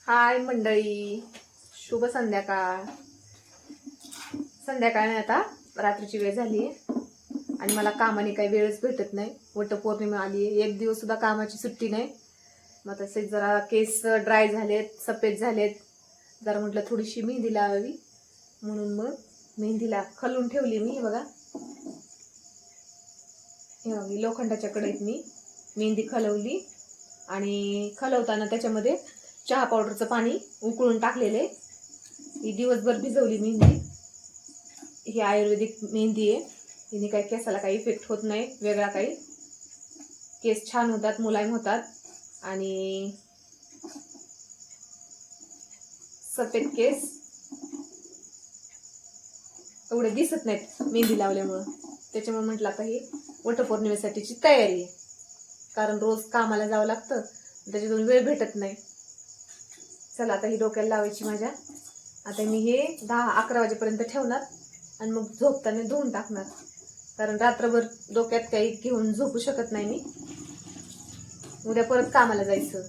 हाय मंडळी, शुभ संध्याकाळ. संध्याकाळ नाही, आता रात्रीची वेळ झाली आहे आणि मला कामाने काही वेळच भेटत नाही. वटपौर्णिमा आली आहे, एक दिवस सुद्धा कामाची सुट्टी नाही. मग तसे जरा केस ड्राय झालेत, सफेद झालेत. जरा म्हटलं थोडीशी मेहंदी लावावी म्हणून मग मेहंदीला खलून ठेवली मी. बघा, हे बघा, लोखंडाच्या कढईत मी मेहंदी खलवली आणि खलवताना त्याच्यामध्ये चहा पावडरचं पाणी उकळून टाकलेले. ही दिवसभर भिजवली मेहंदी. ही आयुर्वेदिक मेहंदी आहे. हिने काही केसाला काही इफेक्ट होत नाही वेगळा काही. केस छान होतात, मुलायम होतात आणि सफेद केस एवढे दिसत नाहीत मेहंदी लावल्यामुळं. त्याच्यामुळे म्हटलं आता ही वटपौर्णिमेसाठीची तयारी आहे, कारण रोज कामाला जावं लागतं, त्याच्यातून वेळ भेटत नाही. चला आता ही डोक्याला लावायची माझ्या. आता मी हे 10-11 वाजेपर्यंत ठेवणार आणि मग झोपताना धुवून टाकणार, कारण रात्रभर डोक्यात काही घेऊन झोपू शकत नाही मी. उद्या परत कामाला जायचं.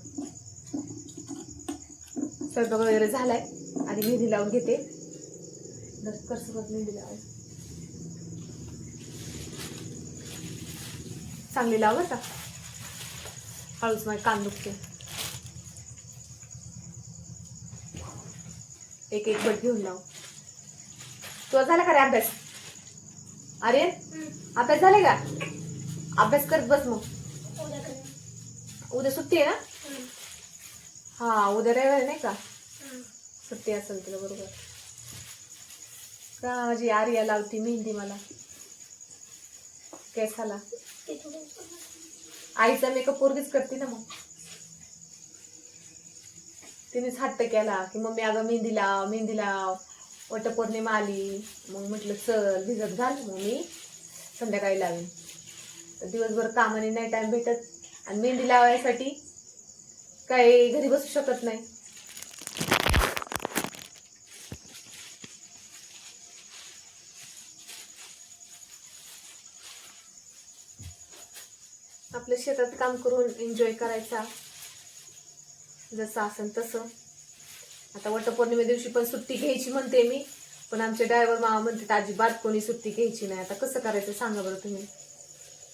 स्वयंपाक वगैरे झालाय, आधी मेहंदी लावून घेते. मेहंदी लावायची चांगली लाव का, हळूच माझे कान दुखते. एक एक बट घेऊन लाव. तुझा झाला का रे अभ्यास? अरे अभ्यास झाले का? अभ्यास करत बस मग. उद्या सुट्टी आहे ना? हा, उद्या रविवार नाही का? सुट्टी असेल तुला. बरोबर का? माझी आर्या लावती मेहंदी मला केसाला. आईचा मेकअप पोरगीच करते ना. मग तिनेच हट्ट केला की मम्मी अगं मेहंदी लाव, मेहंदी लाव. वटपौर्णिमा आली, मग म्हटलं चल भिजत घाल, मग मी संध्याकाळी लावेन. तर दिवसभर कामाने नाही टाइम भेटत आणि मेहंदी लावायसाठी काही घरी बसू शकत नाही. आपल्या शेतात काम करून एन्जॉय करायचा जसं असेल तसं. आता वटपौर्णिमे दिवशी पण सुट्टी घ्यायची म्हणते मी, पण आमचे ड्रायव्हर मामा म्हणते अजिबात कोणी सुट्टी घ्यायची नाही. आता कसं करायचं सांगा बरं तुम्ही.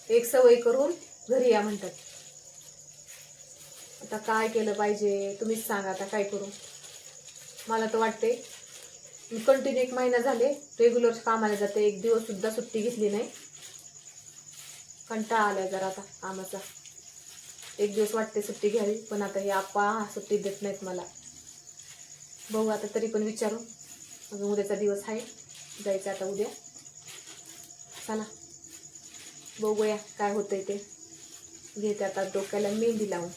एक सवय करून घरी या म्हणतात. आता काय केलं पाहिजे तुम्हीच सांगा. आता काय करू? मला तर वाटते मी कंटिन्यू 1 महिना झाले रेग्युलर कामाला जाते, एक दिवस सुद्धा सुट्टी घेतली नाही. कंटाळा आलाय जरा आता कामाचा. एक दिवस वाटते सुट्टी घ्यावी, पण आता हे आप्पा सुट्टी देत नाहीत मला. बघू आता, तरी पण विचारू. अजून उद्याचा दिवस आहे, जायचं आता उद्या. चला बघूया काय होतंय ते. घेते आता डोक्याला मेहंदी लावून.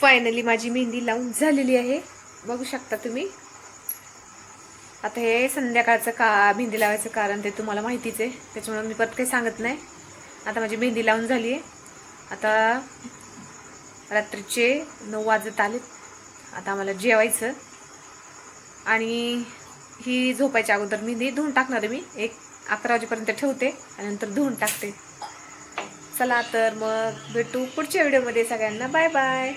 फायनली माझी मेहंदी लावून झालेली आहे, बघू शकता तुम्ही. आता हे संध्याकाळचं मेहंदी लावायचं कारण ते तुम्हाला माहितीच आहे, त्याच्यामुळे मी परत काही सांगत नाही. आता माझी मेहंदी लावून झाली आहे. आता रात्रीचे 9 वाजत आलेत. आता आम्हाला जेवायचं आणि ही झोपायच्या अगोदर मेहंदी धुवून टाकणार आहे मी. 11 वाजेपर्यंत ठेवते आणि नंतर धुवून टाकते. चला तर मग भेटू पुढच्या व्हिडिओमध्ये. सगळ्यांना बाय बाय.